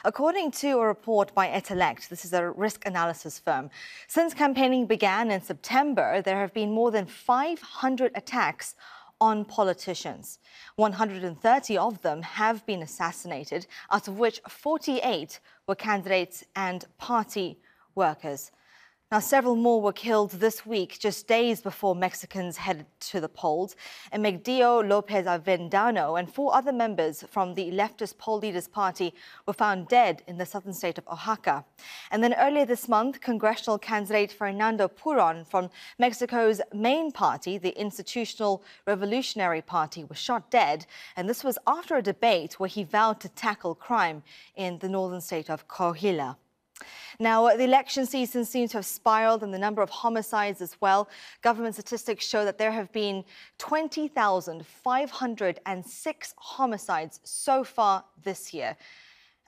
According to a report by Etellekt, this is a risk analysis firm, since campaigning began in September, there have been more than 500 attacks on politicians. 130 of them have been assassinated, out of which 48 were candidates and party workers. Now, several more were killed this week, just days before Mexicans headed to the polls. Emmanuel Lopez Avendano and 4 other members from the leftist poll leaders' party were found dead in the southern state of Oaxaca. And then earlier this month, congressional candidate Fernando Puron from Mexico's main party, the Institutional Revolutionary Party, was shot dead. And this was after a debate where he vowed to tackle crime in the northern state of Coahuila. Now, the election season seems to have spiraled and the number of homicides as well. Government statistics show that there have been 20,506 homicides so far this year.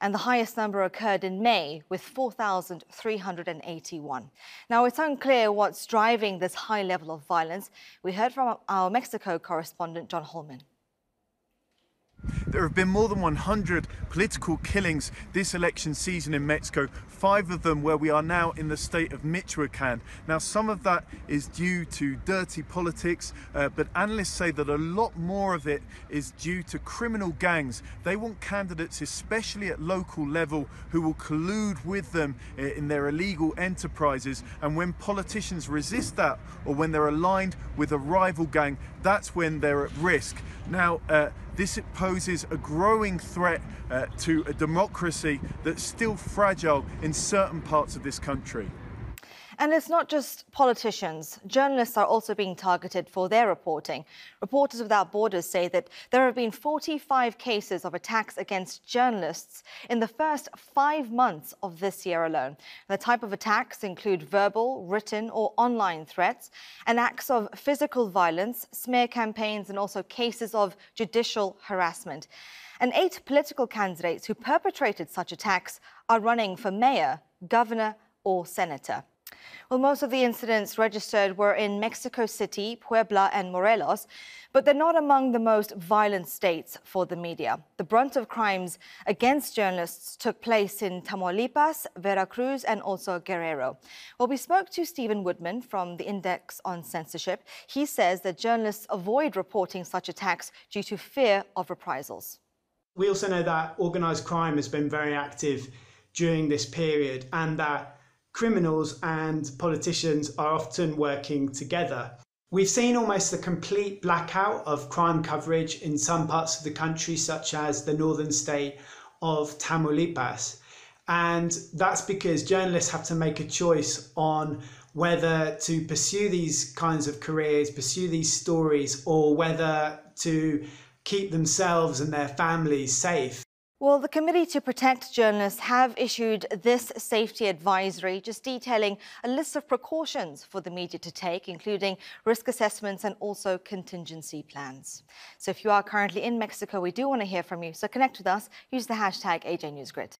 And the highest number occurred in May with 4,381. Now, it's unclear what's driving this high level of violence. We heard from our Mexico correspondent, John Holman. There have been more than 100 political killings this election season in Mexico, 5 of them where we are now in the state of Michoacan. Now, some of that is due to dirty politics, but analysts say that a lot more of it is due to criminal gangs. They want candidates, especially at local level, who will collude with them in their illegal enterprises. And when politicians resist that, or when they're aligned with a rival gang, that's when they're at risk. Now, this poses a growing threat to a democracy that's still fragile in certain parts of this country. And it's not just politicians. Journalists are also being targeted for their reporting. Reporters Without Borders say that there have been 45 cases of attacks against journalists in the first 5 months of this year alone. The type of attacks include verbal, written or online threats, and acts of physical violence, smear campaigns, and also cases of judicial harassment. And 8 political candidates who perpetrated such attacks are running for mayor, governor or senator. Well, most of the incidents registered were in Mexico City, Puebla and Morelos, but they're not among the most violent states for the media. The brunt of crimes against journalists took place in Tamaulipas, Veracruz and also Guerrero. Well, we spoke to Stephen Woodman from the Index on Censorship. He says that journalists avoid reporting such attacks due to fear of reprisals. We also know that organised crime has been very active during this period and that criminals and politicians are often working together. We've seen almost a complete blackout of crime coverage in some parts of the country, such as the northern state of Tamaulipas. And that's because journalists have to make a choice on whether to pursue these kinds of careers, pursue these stories, or whether to keep themselves and their families safe. Well, the Committee to Protect Journalists have issued this safety advisory, just detailing a list of precautions for the media to take, including risk assessments and also contingency plans. So if you are currently in Mexico, we do want to hear from you. So connect with us. Use the hashtag AJNewsGrid.